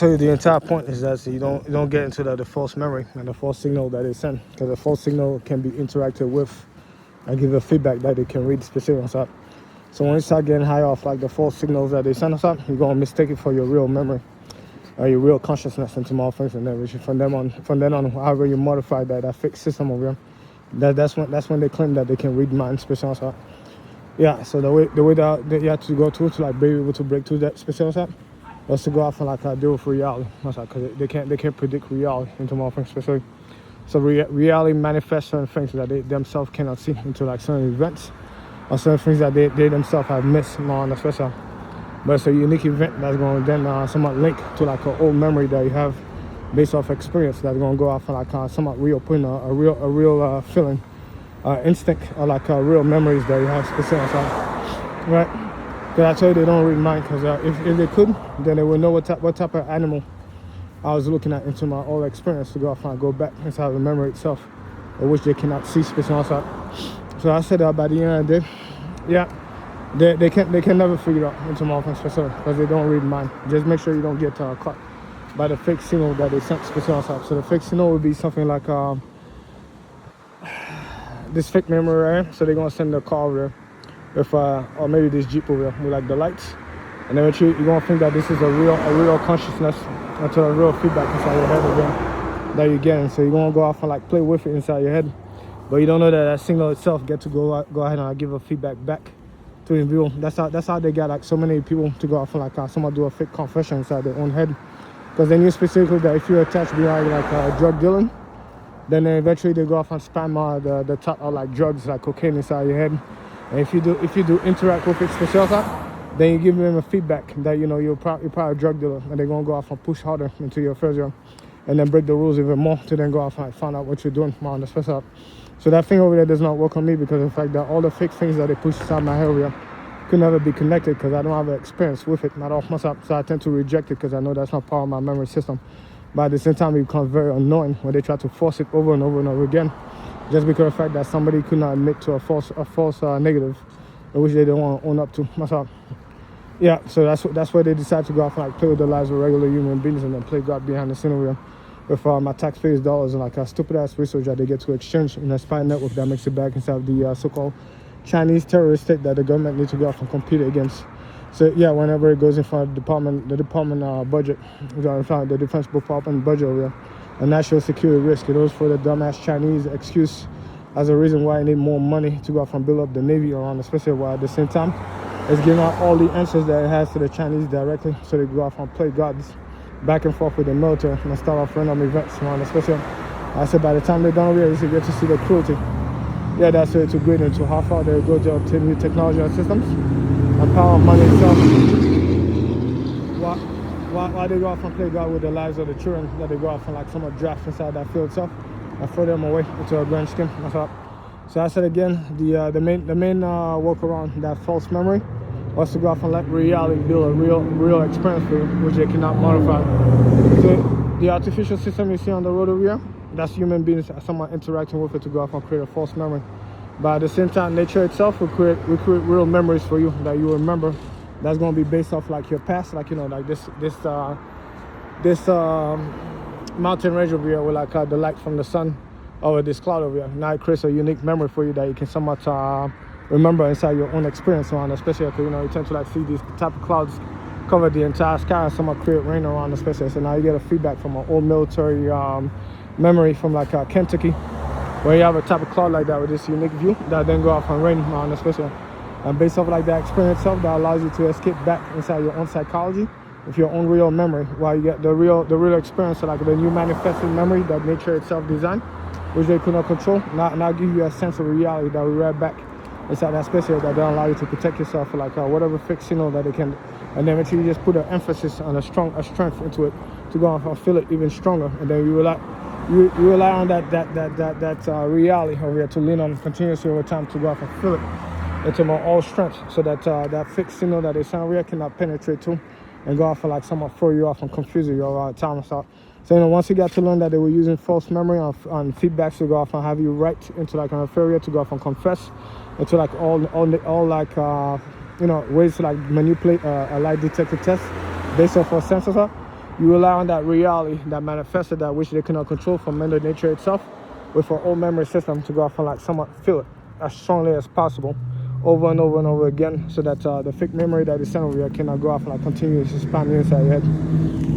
So the entire point is that you don't get into the false memory and the false signal that they send, because the false signal can be interacted with and give a feedback that they can read specific us up. So when you start getting high off like the false signals that they send us up, you're gonna mistake it for your real memory or your real consciousness into more things, and then which from then on, however you modify that fixed system of you, that's when they claim that they can read minds specific us up. Yeah, so the way that you have to go through to like be able to break through that specific us up was to go off and like deal with reality. That's like, because they can't predict reality into more things specific. So reality manifests certain things that they themselves cannot see into like certain events or certain things that they themselves have missed on the special. But it's a unique event that's going to then somewhat link to like an old memory that you have based off experience that's going to go off and like somewhat real, putting a real feeling, instinct, or like real memories that you have specific, right? Because I told you they don't read mind, because if they could, then they would know what type of animal I was looking at into my old experience to go off and go back inside the memory itself, which they cannot see specific outside. So I said that by the end of the day, yeah, they can never figure out into my offense specific, because they don't read mind. Just make sure you don't get caught by the fake signal that they sent specific outside. So the fake signal would be something like this fake memory, right? So they're gonna send the car over there with or maybe this Jeep over there with like the lights, and then you're gonna think that this is a real consciousness until a real feedback inside your head again that you're getting. So you're gonna go off and like play with it inside your head, but you don't know that signal itself get to go ahead and give a feedback back to in view. That's how they got like so many people to go off and like someone do a fake confession inside their own head, because they knew specifically that if you're attached behind like drug dealing, then eventually they go off and spam the top of like drugs like cocaine inside your head. And if you do interact with it specifically, then you give them a feedback that you're probably a drug dealer, and they're gonna go off and push harder into your first year, and then break the rules even more to then go off and find out what you're doing on the special. So that thing over there does not work on me, because of the fact that all the fake things that they push inside my head over here could never be connected, because I don't have an experience with it, not off myself. So I tend to reject it, because I know that's not part of my memory system. But at the same time, it becomes very annoying when they try to force it over and over and over again, just because of the fact that somebody could not admit to a false negative, which they don't want to own up to myself. Yeah, so that's where they decide to go off and like play with the lives of regular human beings, and then play God behind the scenario with my taxpayers' dollars and like a stupid ass research that they get to exchange in a spy network that makes it back inside the so-called Chinese terrorist state that the government needs to go off and compete against. So yeah, whenever it goes in front of the department budget, in front of the defense department budget over there, a national security risk, it goes for the dumbass Chinese excuse as a reason why I need more money to go off and build up the Navy around, especially while at the same time it's giving out all the answers that it has to the Chinese directly, so they go off and play gods back and forth with the military and start off random events around, especially I said by the time they're done with it, you get to see the cruelty. Yeah, that's way too great into how far they go to obtain new technology and systems and power money itself. Why they go off and play God with the lives of the children that they go off and like somewhat draft inside that field itself and throw them away into a grand scheme. That's all. So I said again, the main workaround that false memory was to go off and let reality build a real experience for you, which they cannot modify. So the artificial system you see on the road over here, that's human beings somewhat interacting with it to go off and create a false memory. But at the same time, nature itself will create real memories for you that you remember. That's going to be based off like your past, like like this mountain range over here with like the light from the sun over this cloud over here. Now it creates a unique memory for you that you can somewhat remember inside your own experience around, especially because you tend to like see these type of clouds cover the entire sky and somewhat create rain around, especially. So now you get a feedback from an old military memory from like Kentucky, where you have a type of cloud like that with this unique view that then go off and rain around, especially. And based off like that experience itself, that allows you to escape back inside your own psychology with your own real memory, while you get the real experience, so like the new manifesting memory that nature itself designed, which they could not control. Now give you a sense of reality that we read back inside that space here, that don't allow you to protect yourself for like whatever fixed signal that they can, and then eventually you just put an emphasis on a strength into it to go off and feel it even stronger, and then you rely on that reality over here to lean on continuously over time to go off and feel it into my all strength, so that that fixed signal that they sound real cannot penetrate to and go off and like somewhat throw you off and confuse you all the time. So once you got to learn that they were using false memory on feedbacks to go off and have you write into like an inferior to go off and confess into like all like ways to like manipulate a lie detector test based off of sensors up, you rely on that reality that manifested that which they cannot control from Mother Nature itself with an old memory system to go off and like somewhat feel it as strongly as possible over and over and over again, so that the fake memory that is sent over here cannot go off and like continue to spam you inside your head.